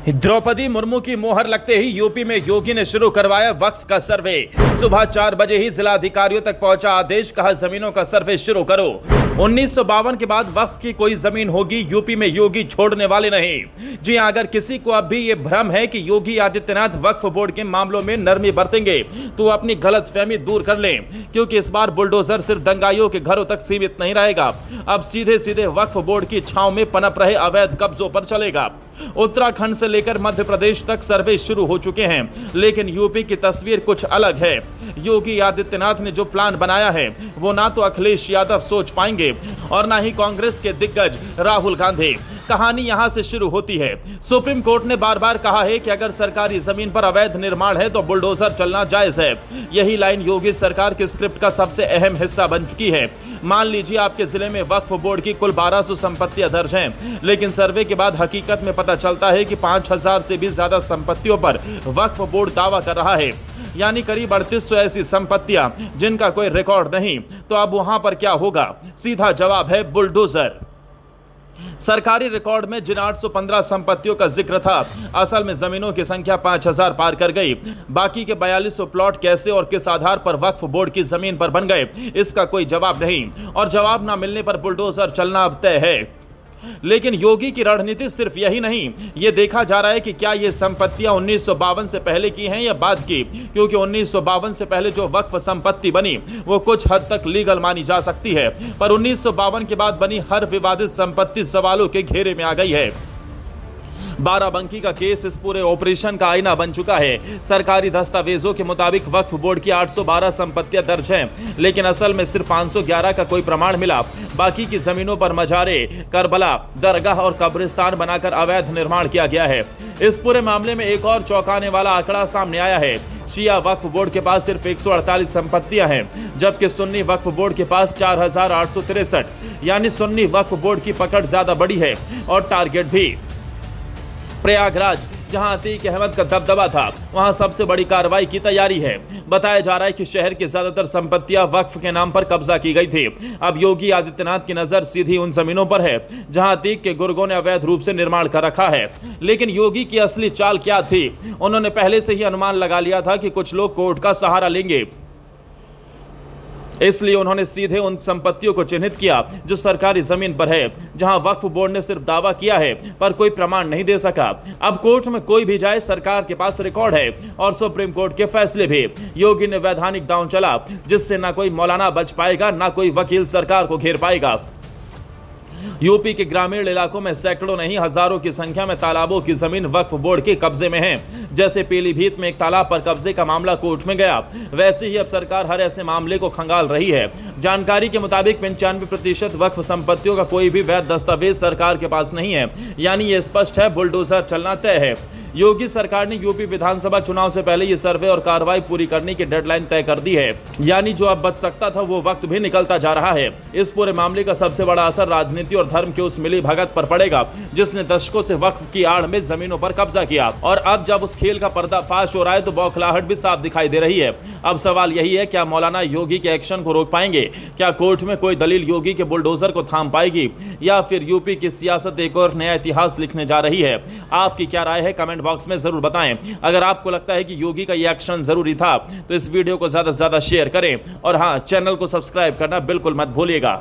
द्रौपदी मुर्मू की मोहर लगते ही यूपी में योगी ने शुरू करवाया वक्फ का सर्वे। सुबह 4 बजे ही जिला अधिकारियों तक पहुंचा आदेश, कहा जमीनों का सर्वे शुरू करो। 1952 के बाद वक्फ की कोई जमीन होगी यूपी में योगी छोड़ने वाले नहीं। जी हां, अगर किसी को अब भी ये भ्रम है कि योगी आदित्यनाथ वक्फ बोर्ड के मामलों में नरमी बरतेंगे तो अपनी गलतफहमी दूर कर लें, क्योंकि इस बार बुलडोजर सिर्फ दंगाइयों के घरों तक सीमित नहीं रहेगा। अब सीधे सीधे वक्फ बोर्ड की छांव में पनप रहे अवैध कब्जों पर चलेगा। उत्तराखंड से लेकर मध्य प्रदेश तक सर्वे शुरू हो चुके हैं, लेकिन यूपी की तस्वीर कुछ अलग है। योगी आदित्यनाथ ने जो प्लान बनाया है वो ना तो अखिलेश यादव सोच पाएंगे और ना ही कांग्रेस के दिग्गज राहुल गांधी। कहानी यहां से शुरू होती है। सुप्रीम कोर्ट ने बार बार कहा है कि अगर सरकारी जमीन पर अवैध निर्माण है तो बुलडोजर चलना जायज है। यही लाइन योगी सरकार के स्क्रिप्ट का सबसे अहम हिस्सा बन चुकी है। मान लीजिए आपके जिले में वक्फ बोर्ड की कुल 1200 संपत्तियां दर्ज हैं, लेकिन सर्वे के बाद हकीकत में पता चलता है कि 5000 से भी ज्यादा संपत्तियों पर वक्फ बोर्ड दावा कर रहा है, यानी करीब 3800 ऐसी संपत्तियां जिनका कोई रिकॉर्ड नहीं। तो अब वहां पर क्या होगा? सीधा जवाब है बुलडोजर। सरकारी रिकॉर्ड में जिन 815 संपत्तियों का जिक्र था, असल में जमीनों की संख्या 5000 पार कर गई। बाकी के 4200 प्लॉट कैसे और किस आधार पर वक्फ बोर्ड की जमीन पर बन गए, इसका कोई जवाब नहीं, और जवाब ना मिलने पर बुलडोजर चलना अब तय है। लेकिन योगी की रणनीति सिर्फ यही नहीं, यह देखा जा रहा है कि क्या ये संपत्तियां 1952 से पहले की हैं या बाद की, क्योंकि 1952 से पहले जो वक्फ संपत्ति बनी वो कुछ हद तक लीगल मानी जा सकती है, पर 1952 के बाद बनी हर विवादित संपत्ति सवालों के घेरे में आ गई है। बाराबंकी का केस इस पूरे ऑपरेशन का आईना बन चुका है। सरकारी दस्तावेजों के मुताबिक वक्फ बोर्ड की 812 संपत्तियां दर्ज हैं, लेकिन असल में सिर्फ 511 का कोई प्रमाण मिला। बाकी की जमीनों पर मजारे, करबला, दरगाह और कब्रिस्तान बनाकर अवैध निर्माण किया गया है। इस पूरे मामले में एक और चौंकाने वाला आंकड़ा सामने आया है। शिया वक्फ बोर्ड के पास सिर्फ 148 संपत्तियां हैं, जबकि सुन्नी वक्फ बोर्ड के पास 4863, यानी सुन्नी वक्फ बोर्ड की पकड़ ज्यादा बड़ी है और टारगेट भी। प्रयागराज, जहां अतीक अहमद का दबदबा था, वहां सबसे बड़ी कार्रवाई की तैयारी है। बताया जा रहा है कि शहर की ज्यादातर संपत्तियां वक्फ के नाम पर कब्जा की गई थी। अब योगी आदित्यनाथ की नजर सीधी उन जमीनों पर है जहां अतीक के गुर्गों ने अवैध रूप से निर्माण कर रखा है। लेकिन योगी की असली चाल क्या थी? उन्होंने पहले से ही अनुमान लगा लिया था कि कुछ लोग कोर्ट का सहारा लेंगे, इसलिए उन्होंने सीधे उन संपत्तियों को चिन्हित किया जो सरकारी जमीन पर है, जहां वक्फ बोर्ड ने सिर्फ दावा किया है पर कोई प्रमाण नहीं दे सका। अब कोर्ट में कोई भी जाए, सरकार के पास रिकॉर्ड है और सुप्रीम कोर्ट के फैसले भी। योगी ने वैधानिक दांव चला, जिससे ना कोई मौलाना बच पाएगा, ना कोई वकील सरकार को घेर पाएगा। यूपी के ग्रामीण इलाकों में सैकड़ों नहीं हजारों की संख्या में तालाबों की जमीन वक्फ बोर्ड के कब्जे में है। जैसे पीलीभीत में एक तालाब पर कब्जे का मामला कोर्ट में गया, वैसे ही अब सरकार हर ऐसे मामले को खंगाल रही है। जानकारी के मुताबिक 95% वक्फ संपत्तियों का कोई भी वैध दस्तावेज सरकार के पास नहीं है, यानी ये स्पष्ट है बुलडोजर चलना तय है। योगी सरकार ने यूपी विधानसभा चुनाव से पहले ये सर्वे और कार्रवाई पूरी करने की डेडलाइन तय कर दी है, यानी जो अब बच सकता था वो वक्त भी निकलता जा रहा है। इस पूरे मामले का सबसे बड़ा असर राजनीति और धर्म के उस मिली भगत पर पड़ेगा जिसने दशकों से वक्फ की आड़ में जमीनों पर कब्जा किया, और अब जब उस खेल का पर्दाफाश हो रहा है तो बौखलाहट भी साफ दिखाई दे रही है। अब सवाल यही है, क्या मौलाना योगी के एक्शन को रोक पाएंगे? क्या कोर्ट में कोई दलील योगी के बुलडोजर को थाम पाएगी, या फिर यूपी की सियासत एक और नया इतिहास लिखने जा रही है? आपकी क्या राय है? कमेंट बॉक्स में जरूर बताएं। अगर आपको लगता है कि योगी का यह एक्शन जरूरी था तो इस वीडियो को ज्यादा से ज्यादा शेयर करें, और हां, चैनल को सब्सक्राइब करना बिल्कुल मत भूलिएगा।